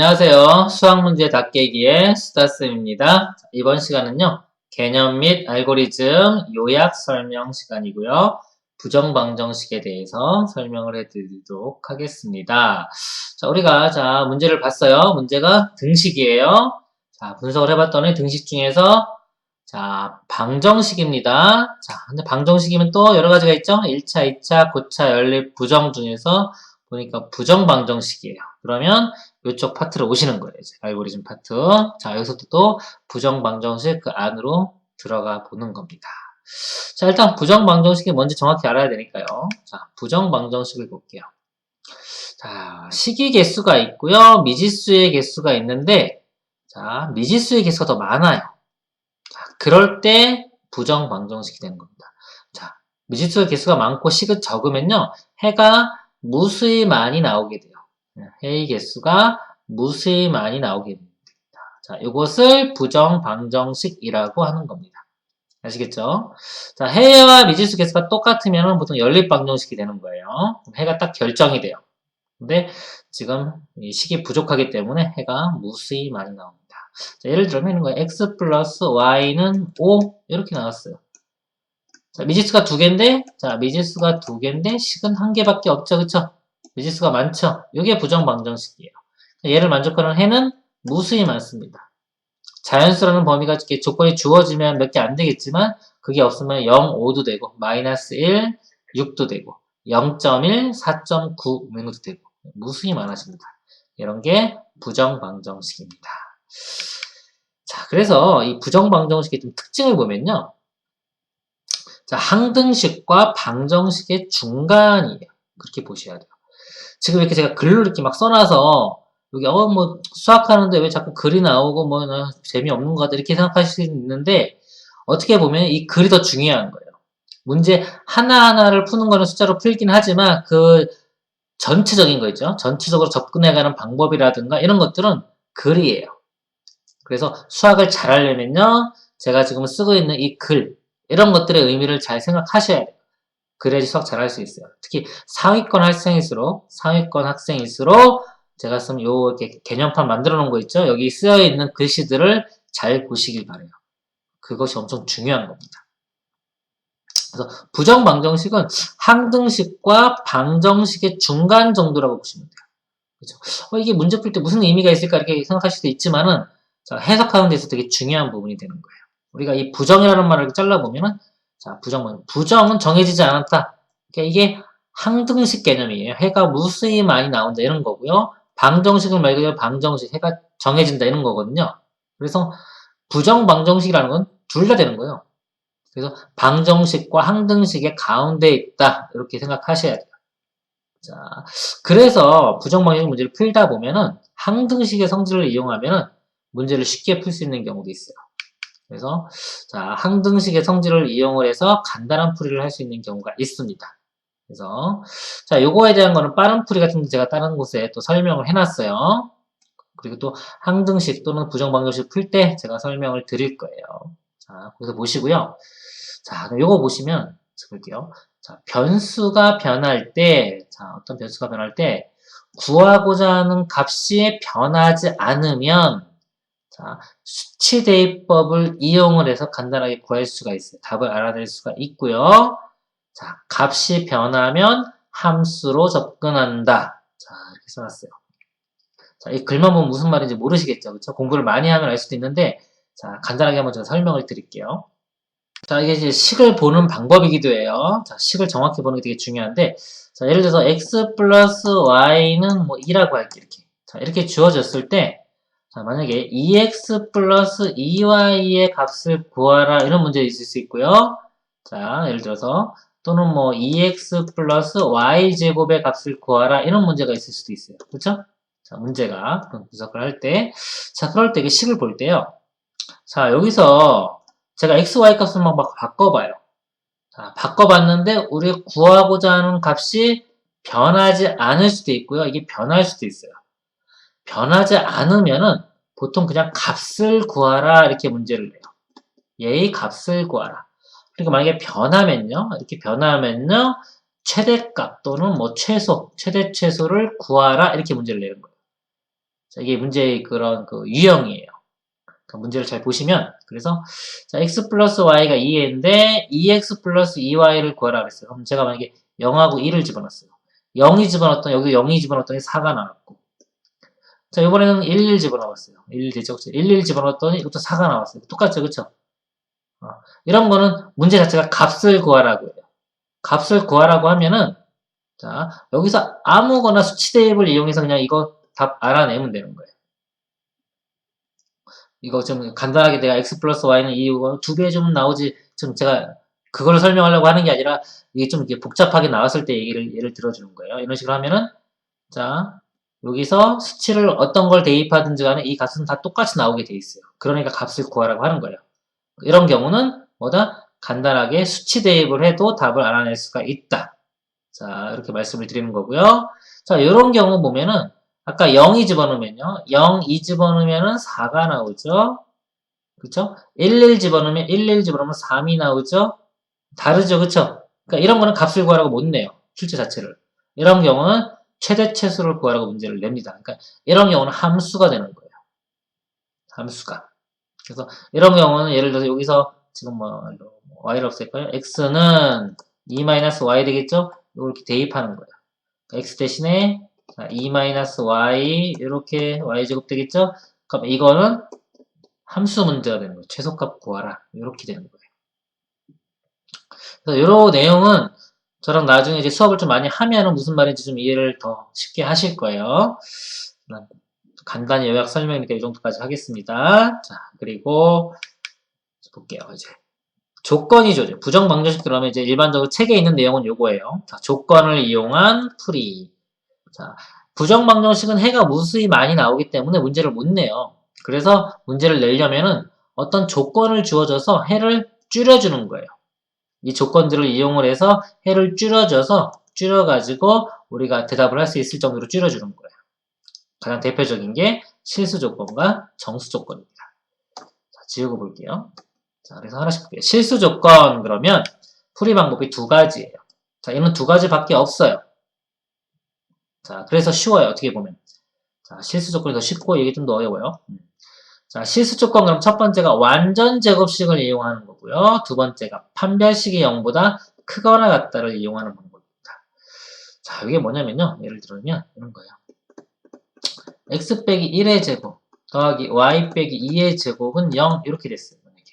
안녕하세요. 수학문제 답깨기의 수다쌤입니다. 이번 시간은요, 개념 및 알고리즘 요약 설명 시간이고요. 부정방정식에 대해서 설명을 해드리도록 하겠습니다. 우리가 문제를 봤어요. 문제가 등식이에요. 분석을 해봤더니 등식 중에서 방정식입니다. 근데 방정식이면 또 여러 가지가 있죠? 1차, 2차, 고차, 연립, 부정 중에서 보니까 부정방정식이에요. 그러면 이쪽 파트로 오시는 거예요. 이제 알고리즘 파트. 여기서부터 또 부정방정식 그 안으로 들어가 보는 겁니다. 일단 부정방정식이 뭔지 정확히 알아야 되니까요. 부정방정식을 볼게요. 식이 개수가 있고요. 미지수의 개수가 있는데, 미지수의 개수가 더 많아요. 그럴 때 부정방정식이 되는 겁니다. 미지수의 개수가 많고 식은 적으면요. 해가 무수히 많이 나오게 돼요. 해의 개수가 무수히 많이 나오게 됩니다. 이것을 부정방정식이라고 하는 겁니다. 아시겠죠? 해와 미지수 개수가 똑같으면 보통 연립방정식이 되는 거예요. 해가 딱 결정이 돼요. 근데 지금 이 식이 부족하기 때문에 해가 무수히 많이 나옵니다. 예를 들면 이런 거예요. x 플러스 y는 5 이렇게 나왔어요. 미지수가 2개인데, 미지수가 2개인데, 식은 1개밖에 없죠, 그쵸? 미지수가 많죠? 이게 부정방정식이에요. 얘를 만족하는 해는 무수히 많습니다. 자연수라는 범위가 이렇게 조건이 주어지면 몇 개 안 되겠지만, 그게 없으면 0, 5도 되고, 마이너스 1, 6도 되고, 0.1, 4.9 이런 것도 되고, 무수히 많아집니다. 이런 게 부정방정식입니다. 그래서 이 부정방정식의 좀 특징을 보면요. 항등식과 방정식의 중간이에요. 그렇게 보셔야 돼요. 지금 이렇게 제가 글로 이렇게 막 써놔서 여기 수학하는데 왜 자꾸 글이 나오고 재미없는 것 같다 이렇게 생각하실 수 있는데 어떻게 보면 이 글이 더 중요한 거예요. 문제 하나하나를 푸는 거는 숫자로 풀긴 하지만 그 전체적인 거 있죠. 전체적으로 접근해가는 방법이라든가 이런 것들은 글이에요. 그래서 수학을 잘하려면요. 제가 지금 쓰고 있는 이 글 이런 것들의 의미를 잘 생각하셔야 돼요. 그래야지 수학 잘할 수 있어요. 특히 상위권 학생일수록 제가 쓴 요 이렇게 개념판 만들어 놓은 거 있죠? 여기 쓰여 있는 글씨들을 잘 보시길 바래요. 그것이 엄청 중요한 겁니다. 그래서 부정방정식은 항등식과 방정식의 중간 정도라고 보시면 돼요. 그렇죠? 이게 문제 풀 때 무슨 의미가 있을까 이렇게 생각하실 수도 있지만은 해석하는 데서 되게 중요한 부분이 되는 거예요. 우리가 이 부정이라는 말을 잘라보면은 부정은 정해지지 않았다. 그러니까 이게 항등식 개념이에요. 해가 무수히 많이 나온다 이런 거고요. 방정식은 말 그대로 방정식, 해가 정해진다 이런 거거든요. 그래서 부정방정식이라는 건 둘 다 되는 거예요. 그래서 방정식과 항등식의 가운데 있다 이렇게 생각하셔야 돼요. 그래서 부정방정식 문제를 풀다 보면은 항등식의 성질을 이용하면은 문제를 쉽게 풀 수 있는 경우도 있어요. 그래서 항등식의 성질을 이용을 해서 간단한 풀이를 할 수 있는 경우가 있습니다. 그래서 요거에 대한 거는 빠른 풀이 같은 거 제가 다른 곳에 또 설명을 해놨어요. 그리고 또 항등식 또는 부정방정식 풀 때 제가 설명을 드릴 거예요. 거기서 보시고요. 요거 보시면 볼게요. 변수가 변할 때, 어떤 변수가 변할 때 구하고자 하는 값이 변하지 않으면 수치 대입법을 이용을 해서 간단하게 구할 수가 있어요. 답을 알아낼 수가 있고요. 값이 변하면 함수로 접근한다. 이렇게 써놨어요. 이 글만 보면 무슨 말인지 모르시겠죠? 그렇죠? 공부를 많이 하면 알 수도 있는데, 간단하게 한번 제가 설명을 드릴게요. 이게 이제 식을 보는 방법이기도 해요. 식을 정확히 보는 게 되게 중요한데, 예를 들어서 x 플러스 y는 2라고 할게요. 이렇게 주어졌을 때, 만약에 2x 플러스 2y의 값을 구하라 이런 문제 있을 수 있고요. 예를 들어서 또는 2x 플러스 y제곱의 값을 구하라 이런 문제가 있을 수도 있어요. 그렇죠? 문제가 분석을 할 때, 그럴 때 식을 볼 때요. 여기서 제가 x, y 값을 막 바꿔봐요. 바꿔봤는데 우리가 구하고자 하는 값이 변하지 않을 수도 있고요. 이게 변할 수도 있어요. 변하지 않으면은 보통 그냥 값을 구하라 이렇게 문제를 내요. 얘의 값을 구하라. 그러니까 만약에 변하면요. 이렇게 변하면요. 최대값 또는 최소, 최대 최소를 구하라 이렇게 문제를 내는 거예요. 자, 이게 문제의 그런 그 유형이에요. 그러니까 문제를 잘 보시면, 그래서, 자, x 플러스 y가 2인데, 2x 플러스 2y를 구하라 그랬어요. 그럼 제가 만약에 0하고 2를 집어넣었어요. 0이 집어넣었더니, 여기도 0이 집어넣었더니 4가 나왔고. 자, 이번에는 1 집어넣었어요. 1 되죠? 1 집어넣었더니 이것도 4가 나왔어요. 똑같죠? 그쵸? 이런 거는 문제 자체가 값을 구하라고 해요. 값을 구하라고 하면은, 자, 여기서 아무거나 수치 대입을 이용해서 그냥 이거 답 알아내면 되는 거예요. 이거 좀 간단하게 내가 x 플러스 y는 이거 2배 좀 나오지, 좀 제가 그걸 설명하려고 하는 게 아니라 이게 좀 이렇게 복잡하게 나왔을 때 예를 들어주는 거예요. 이런 식으로 하면은, 자, 여기서 수치를 어떤 걸 대입하든지 간에 이 값은 다 똑같이 나오게 돼 있어요. 그러니까 값을 구하라고 하는 거예요. 이런 경우는 뭐다? 간단하게 수치 대입을 해도 답을 알아낼 수가 있다. 자, 이렇게 말씀을 드리는 거고요. 자, 이런 경우 보면은 아까 0이 집어넣으면요. 0, 2 집어넣으면은 4가 나오죠. 그쵸? 11 집어넣으면 11 집어넣으면 3이 나오죠. 다르죠. 그쵸? 그러니까 이런 거는 값을 구하라고 못 내요. 출제 자체를. 이런 경우는 최대 최소를 구하라고 문제를 냅니다. 그러니까 이런 경우는 함수가 되는 거예요. 함수가. 그래서 이런 경우는 예를 들어서 여기서 지금 뭐 y를 없앨까요? x는 2-y 되겠죠? 이렇게 대입하는 거예요. x 대신에 2-y 이렇게 y제곱 되겠죠? 그럼 이거는 함수 문제가 되는 거예요. 최소값 구하라. 이렇게 되는 거예요. 그래서 이런 내용은 저랑 나중에 이제 수업을 좀 많이 하면은 무슨 말인지 좀 이해를 더 쉽게 하실 거예요. 간단히 요약 설명이니까 이 정도까지 하겠습니다. 자, 그리고 볼게요. 이제 조건이죠. 부정방정식 들어가면 이제 일반적으로 책에 있는 내용은 요거예요. 자, 조건을 이용한 풀이. 자, 부정방정식은 해가 무수히 많이 나오기 때문에 문제를 못 내요. 그래서 문제를 내려면은 어떤 조건을 주어져서 해를 줄여주는 거예요. 이 조건들을 이용을 해서 해를 줄여가지고 우리가 대답을 할 수 있을 정도로 줄여주는 거예요. 가장 대표적인 게 실수 조건과 정수 조건입니다. 자, 지우고 볼게요. 자, 그래서 하나씩 볼게요. 실수 조건 그러면 풀이 방법이 두 가지예요. 자, 얘는 두 가지밖에 없어요. 자, 그래서 쉬워요. 어떻게 보면. 자, 실수 조건이 더 쉽고 이게 좀 더 어려워요. 자, 실수 조건 그럼 첫 번째가 완전 제곱식을 이용하는 거고요. 두 번째가 판별식이 0보다 크거나 같다를 이용하는 방법입니다. 자, 이게 뭐냐면요. 예를 들면 이런 거예요. x 빼기 1의 제곱 더하기 y 빼기 2의 제곱은 0 이렇게 됐어요. 만약에.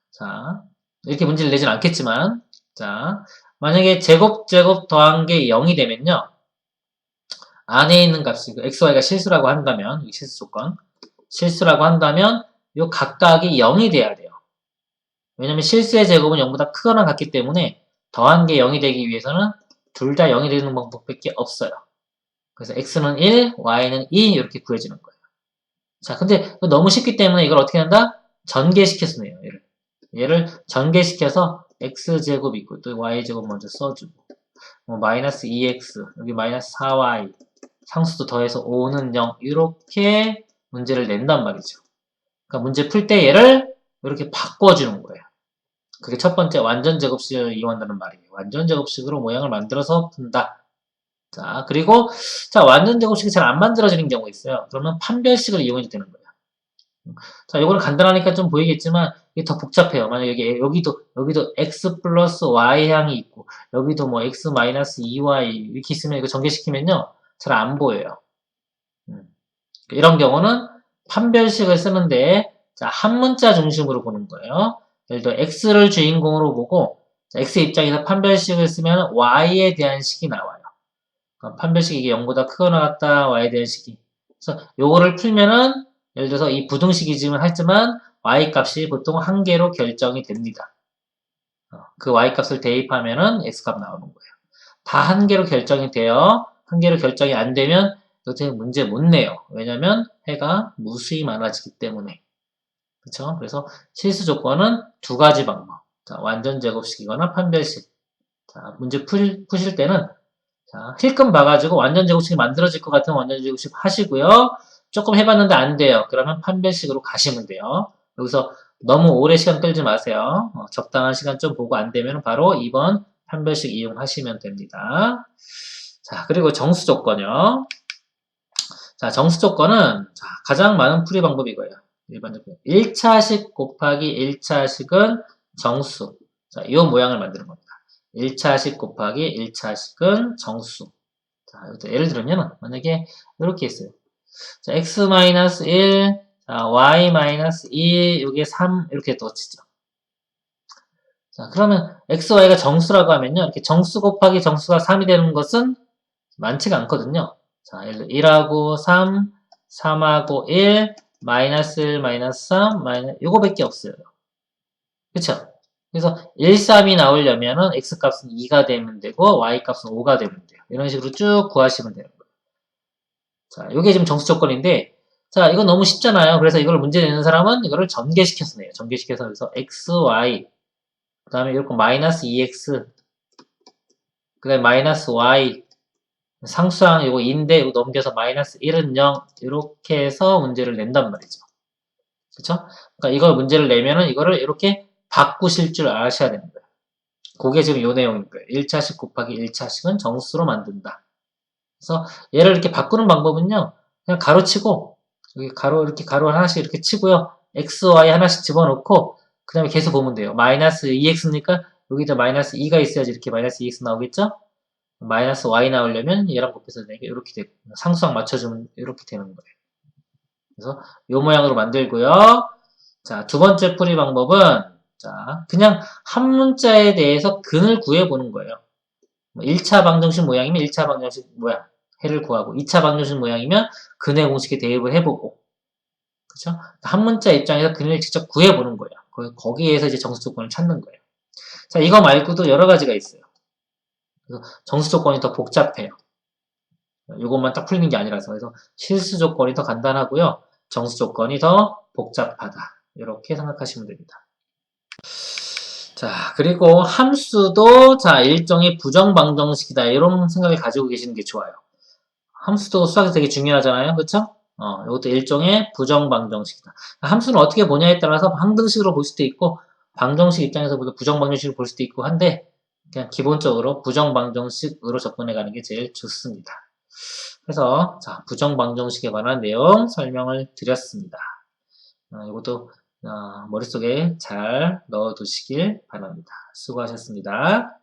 자, 이렇게 문제를 내진 않겠지만 자, 만약에 제곱 더한 게 0이 되면요. 안에 있는 값이 x, y가 실수라고 한다면 이 실수 조건 실수라고 한다면 요 각각이 0이 돼야 돼요. 왜냐면 실수의 제곱은 0보다 크거나 같기 때문에 더한 게 0이 되기 위해서는 둘 다 0이 되는 방법밖에 없어요. 그래서 x는 1, y는 2 이렇게 구해지는 거예요. 자, 근데 너무 쉽기 때문에 이걸 어떻게 한다? 전개시켜서 내요. 얘를 전개시켜서 x제곱 있고 또 y제곱 먼저 써주고 뭐 마이너스 2x 여기 마이너스 4y 상수도 더해서 5는 0 이렇게 문제를 낸단 말이죠. 그러니까 문제 풀 때 얘를 이렇게 바꿔주는 거예요. 그게 첫 번째 완전 제곱식을 이용한다는 말이에요. 완전 제곱식으로 모양을 만들어서 푼다. 자, 그리고 자 완전 제곱식이 잘 안 만들어지는 경우가 있어요. 그러면 판별식을 이용해도 되는 거예요. 자, 요거는 간단하니까 좀 보이겠지만 이게 더 복잡해요. 만약에 여기도 x 플러스 y 향이 있고 여기도 뭐 x 마이너스 2y 이렇게 있으면 이거 전개시키면요 잘 안 보여요. 이런 경우는 판별식을 쓰는데 자, 한 문자 중심으로 보는 거예요. 예를 들어 x를 주인공으로 보고 자, x 입장에서 판별식을 쓰면 y에 대한 식이 나와요. 판별식이 이게 0보다 크거나 같다 y에 대한 식이. 그래서 요거를 풀면은 예를 들어서 이 부등식이지만 하지만 y값이 보통 한 개로 결정이 됩니다. 그 y값을 대입하면은 x값 나오는 거예요. 다 한 개로 결정이 돼요. 한 개로 결정이 안 되면 도대체 문제 못 내요. 왜냐면 해가 무수히 많아지기 때문에. 그쵸? 그래서 실수 조건은 두 가지 방법. 자, 완전 제곱식이거나 판별식. 자, 문제 푸실 때는 자, 힐끔 봐가지고 완전 제곱식이 만들어질 것 같으면 완전 제곱식 하시고요. 조금 해봤는데 안 돼요. 그러면 판별식으로 가시면 돼요. 여기서 너무 오래 시간 끌지 마세요. 적당한 시간 좀 보고 안 되면 바로 2번 판별식 이용하시면 됩니다. 자, 그리고 정수 조건요. 자, 정수 조건은 자, 가장 많은 풀이 방법이 이거예요. 일반적으로 1차식 곱하기 1차식은 정수. 자, 이 모양을 만드는 겁니다. 1차식 곱하기 1차식은 정수. 자, 이것도 예를 들면 만약에 이렇게 있어요. 자, x-1, 자, y-2, 요게 3 이렇게 또 치죠. 자, 그러면 x, y가 정수라고 하면요. 이렇게 정수 곱하기 정수가 3이 되는 것은 많지가 않거든요. 자, 예를 들어 1하고 3, 3하고 1, 마이너스 1, 마이너스 3, 마이너스 요거밖에 없어요. 그쵸? 그래서 1, 3이 나오려면은 x값은 2가 되면 되고 y값은 5가 되면 돼요. 이런 식으로 쭉 구하시면 되는 거예요. 자, 요게 지금 정수 조건인데 자, 이거 너무 쉽잖아요. 그래서 이걸 문제 내는 사람은 이거를 전개시켜서 내요. 전개시켜서 그래서 x, y 그 다음에 이렇게 마이너스 2x 그 다음에 마이너스 y 상수항 이거 2인데 이거 넘겨서 마이너스 1은 0 이렇게 해서 문제를 낸단 말이죠. 그쵸? 그러니까 이걸 문제를 내면은 이거를 이렇게 바꾸실 줄 아셔야 되는 거예요. 그게 지금 요 내용인 거예요. 1차식 곱하기 1차식은 정수로 만든다. 그래서 얘를 이렇게 바꾸는 방법은요. 그냥 가로치고 여기 가로 이렇게 가로 하나씩 이렇게 치고요. x, y 하나씩 집어넣고 그 다음에 계속 보면 돼요. 마이너스 2x니까 여기다 마이너스 2가 있어야지 이렇게 마이너스 2x 나오겠죠? 마이너스 y 나오려면 얘랑 곱해서 내게 이렇게 되고 상수항 맞춰주면 이렇게 되는 거예요. 그래서 요 모양으로 만들고요. 자, 두 번째 풀이 방법은 자, 그냥 한 문자에 대해서 근을 구해보는 거예요. 1차 방정식 모양이면 1차 방정식 모양 해를 구하고 2차 방정식 모양이면 근의 공식에 대입을 해보고 그렇죠? 한 문자 입장에서 근을 직접 구해보는 거예요. 거기에서 이제 정수 조건을 찾는 거예요. 자, 이거 말고도 여러 가지가 있어요. 그래서 정수 조건이 더 복잡해요. 이것만 딱 풀리는 게 아니라서 그래서 실수 조건이 더 간단하고요. 정수 조건이 더 복잡하다. 이렇게 생각하시면 됩니다. 자, 그리고 함수도 자, 일종의 부정방정식이다. 이런 생각을 가지고 계시는 게 좋아요. 함수도 수학에서 되게 중요하잖아요. 그쵸? 이것도 일종의 부정방정식이다. 함수는 어떻게 보냐에 따라서 항등식으로 볼 수도 있고 방정식 입장에서 보면 부정방정식으로 볼 수도 있고 한데 그냥 기본적으로 부정방정식으로 접근해 가는 게 제일 좋습니다. 그래서 자, 부정방정식에 관한 내용 설명을 드렸습니다. 이것도 머릿속에 잘 넣어두시길 바랍니다. 수고하셨습니다.